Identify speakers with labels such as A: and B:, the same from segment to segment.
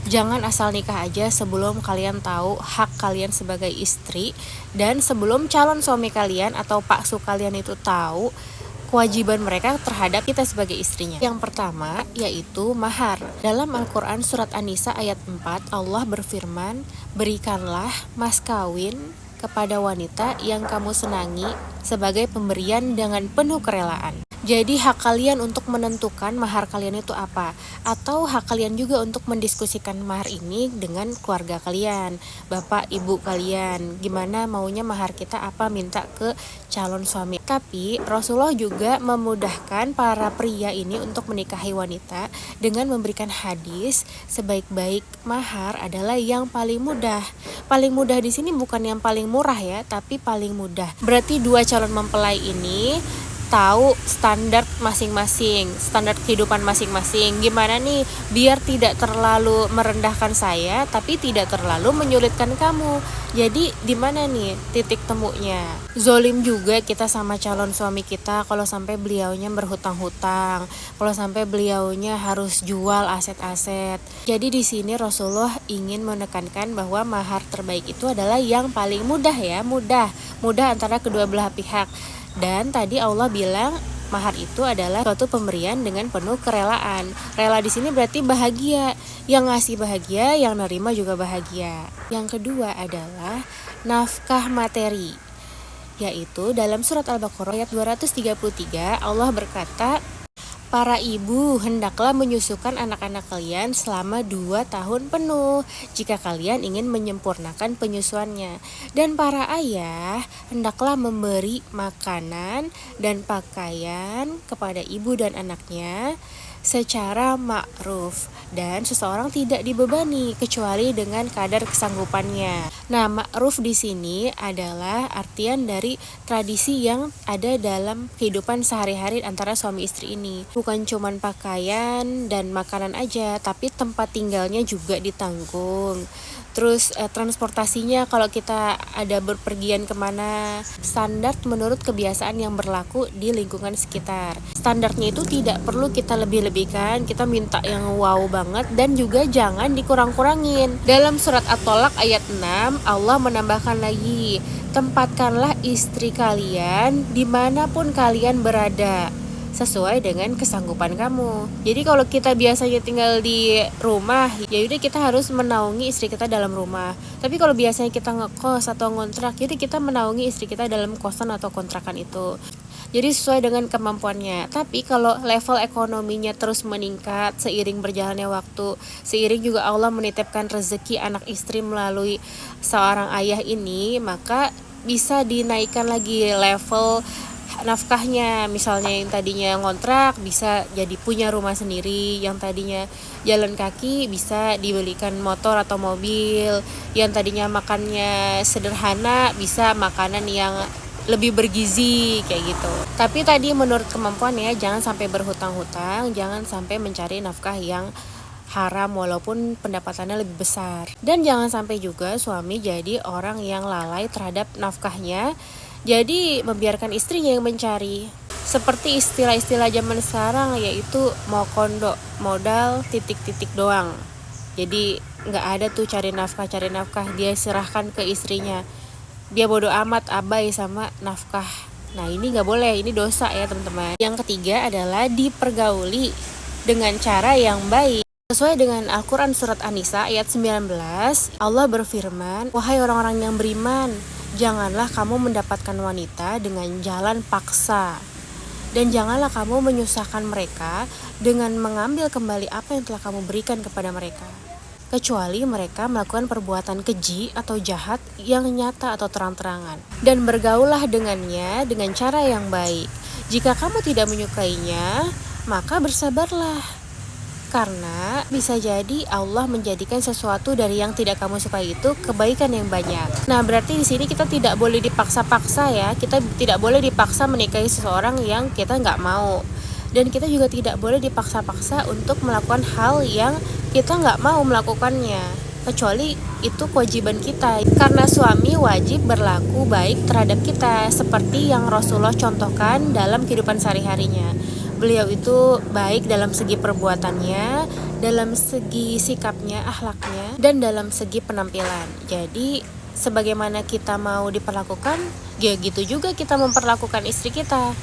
A: Jangan asal nikah aja sebelum kalian tahu hak kalian sebagai istri, dan sebelum calon suami kalian atau paksu kalian itu tahu kewajiban mereka terhadap kita sebagai istrinya. Yang pertama yaitu mahar. Dalam Al-Quran surat An-Nisa ayat 4, Allah berfirman, berikanlah mas kawin kepada wanita yang kamu senangi sebagai pemberian dengan penuh kerelaan. Jadi hak kalian untuk menentukan mahar kalian itu apa, atau hak kalian juga untuk mendiskusikan mahar ini dengan keluarga kalian, bapak ibu kalian, gimana maunya mahar kita apa, minta ke calon suami. Tapi Rasulullah juga memudahkan para pria ini untuk menikahi wanita dengan memberikan hadis, sebaik-baik mahar adalah yang paling mudah. Paling mudah di sini bukan yang paling murah ya, tapi paling mudah. Berarti dua calon mempelai ini tahu standar masing-masing, standar kehidupan masing-masing. Gimana nih biar tidak terlalu merendahkan saya tapi tidak terlalu menyulitkan kamu. Jadi di mana nih titik temunya? Zolim juga kita sama calon suami kita kalau sampai beliaunya berhutang-hutang, kalau sampai beliaunya harus jual aset-aset. Jadi di sini Rasulullah ingin menekankan bahwa mahar terbaik itu adalah yang paling mudah ya, mudah antara kedua belah pihak. Dan tadi Allah bilang mahar itu adalah suatu pemberian dengan penuh kerelaan. Rela di sini berarti bahagia. Yang ngasih bahagia, yang nerima juga bahagia. Yang kedua adalah nafkah materi. Yaitu dalam surat Al-Baqarah ayat 233 Allah berkata, para ibu hendaklah menyusukan anak-anak kalian selama 2 tahun penuh jika kalian ingin menyempurnakan penyusuannya. Dan para ayah hendaklah memberi makanan dan pakaian kepada ibu dan anaknya secara ma'ruf, dan seseorang tidak dibebani kecuali dengan kadar kesanggupannya. Nah, ma'ruf di sini adalah artian dari tradisi yang ada dalam kehidupan sehari-hari antara suami istri ini. Bukan cuman pakaian dan makanan aja, tapi tempat tinggalnya juga ditanggung. Terus transportasinya kalau kita ada berpergian kemana, standar menurut kebiasaan yang berlaku di lingkungan sekitar. Standarnya itu tidak perlu kita lebih-lebihkan, kita minta yang wow banget, dan juga jangan dikurang-kurangin. Dalam surat At-Tolak ayat 6 Allah menambahkan lagi, tempatkanlah istri kalian dimanapun kalian berada sesuai dengan kesanggupan kamu. Jadi kalau kita biasanya tinggal di rumah, ya udah kita harus menaungi istri kita dalam rumah. Tapi kalau biasanya kita ngekos atau ngontrak, jadi kita menaungi istri kita dalam kosan atau kontrakan itu. Jadi sesuai dengan kemampuannya. Tapi kalau level ekonominya terus meningkat seiring berjalannya waktu, seiring juga Allah menitipkan rezeki anak istri melalui seorang ayah ini, maka bisa dinaikkan lagi level nafkahnya. Misalnya yang tadinya ngontrak bisa jadi punya rumah sendiri, yang tadinya jalan kaki bisa dibelikan motor atau mobil, yang tadinya makannya sederhana bisa makanan yang lebih bergizi kayak gitu. Tapi tadi menurut kemampuan ya, jangan sampai berhutang-hutang, jangan sampai mencari nafkah yang haram walaupun pendapatannya lebih besar. Dan jangan sampai juga suami jadi orang yang lalai terhadap nafkahnya, jadi membiarkan istrinya yang mencari. Seperti istilah-istilah zaman sekarang yaitu mau kondo, modal titik-titik doang. Jadi gak ada tuh cari nafkah, dia serahkan ke istrinya. Dia bodo amat abai sama nafkah. Nah ini gak boleh, ini dosa ya teman-teman. Yang ketiga adalah dipergauli dengan cara yang baik. Sesuai dengan Al-Quran surat An-Nisa ayat 19, Allah berfirman, wahai orang-orang yang beriman, janganlah kamu mendapatkan wanita dengan jalan paksa, dan janganlah kamu menyusahkan mereka dengan mengambil kembali apa yang telah kamu berikan kepada mereka, kecuali mereka melakukan perbuatan keji atau jahat yang nyata atau terang-terangan. Dan bergaullah dengannya dengan cara yang baik. Jika kamu tidak menyukainya, maka bersabarlah, karena bisa jadi Allah menjadikan sesuatu dari yang tidak kamu sukai itu kebaikan yang banyak. Nah, berarti di sini kita tidak boleh dipaksa-paksa ya. Kita tidak boleh dipaksa menikahi seseorang yang kita nggak mau. Dan kita juga tidak boleh dipaksa-paksa untuk melakukan hal yang kita nggak mau melakukannya, kecuali itu kewajiban kita. Karena suami wajib berlaku baik terhadap kita, seperti yang Rasulullah contohkan dalam kehidupan sehari-harinya. Beliau itu baik dalam segi perbuatannya dalam segi sikapnya, akhlaknya, dan dalam segi penampilan. Jadi sebagaimana kita mau diperlakukan, ya gitu juga kita memperlakukan istri kita.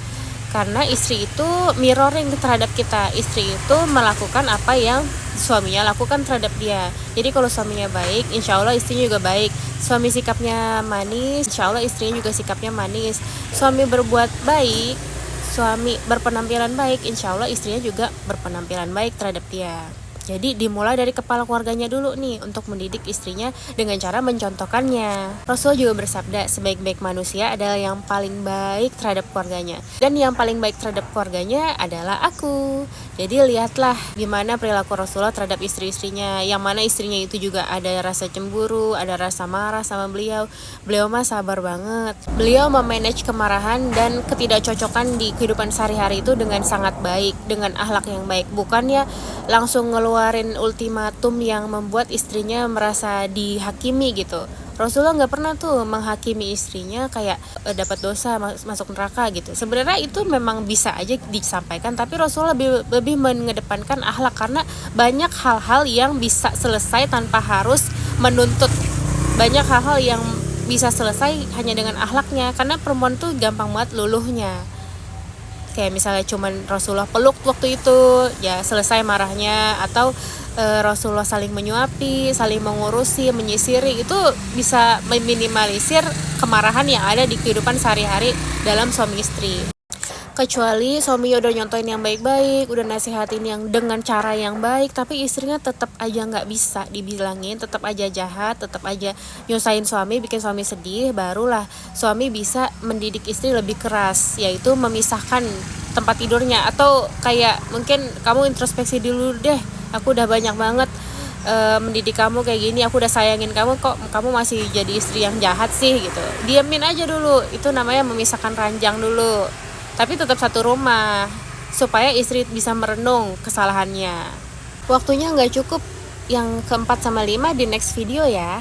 A: Karena istri itu mirroring terhadap kita. Istri itu melakukan apa yang suaminya lakukan terhadap dia. Jadi kalau suaminya baik, insya Allah istrinya juga baik. Suami sikapnya manis, insya Allah istrinya juga sikapnya manis. Suami berbuat baik, suami berpenampilan baik, insya Allah istrinya juga berpenampilan baik terhadap dia. Jadi dimulai dari kepala keluarganya dulu nih untuk mendidik istrinya dengan cara mencontohkannya. Rasul juga bersabda, sebaik-baik manusia adalah yang paling baik terhadap keluarganya. Dan yang paling baik terhadap keluarganya adalah aku. Jadi lihatlah gimana perilaku Rasulullah terhadap istri-istrinya. Yang mana istrinya itu juga ada rasa cemburu, ada rasa marah sama beliau. Beliau mah sabar banget. Beliau memanage kemarahan dan ketidakcocokan di kehidupan sehari-hari itu dengan sangat baik, dengan akhlak yang baik. Bukannya langsung ngeluarin ultimatum yang membuat istrinya merasa dihakimi gitu. Rasulullah nggak pernah tuh menghakimi istrinya kayak dapat dosa masuk neraka gitu. Sebenarnya itu memang bisa aja disampaikan, tapi Rasulullah lebih mengedepankan akhlak karena banyak hal-hal yang bisa selesai tanpa harus menuntut. Banyak hal-hal yang bisa selesai hanya dengan akhlaknya, karena perempuan tuh gampang banget luluhnya. Kayak misalnya cuman Rasulullah peluk waktu itu, ya selesai marahnya. Atau Rasulullah saling menyuapi, saling mengurusi, menyisiri, itu bisa meminimalisir kemarahan yang ada di kehidupan sehari-hari dalam suami istri. Kecuali suaminya udah nyontoin yang baik-baik, udah nasihatin yang dengan cara yang baik, tapi istrinya tetap aja nggak bisa dibilangin, tetap aja jahat, tetap aja nyusahin suami, bikin suami sedih, barulah suami bisa mendidik istri lebih keras, yaitu memisahkan tempat tidurnya. Atau kayak mungkin kamu introspeksi dulu deh, aku udah banyak banget mendidik kamu kayak gini, aku udah sayangin kamu, kok kamu masih jadi istri yang jahat sih gitu. Diamin aja dulu, itu namanya memisahkan ranjang dulu, tapi tetap satu rumah supaya istri bisa merenung kesalahannya. Waktunya nggak cukup yang keempat sama 5 di next video ya.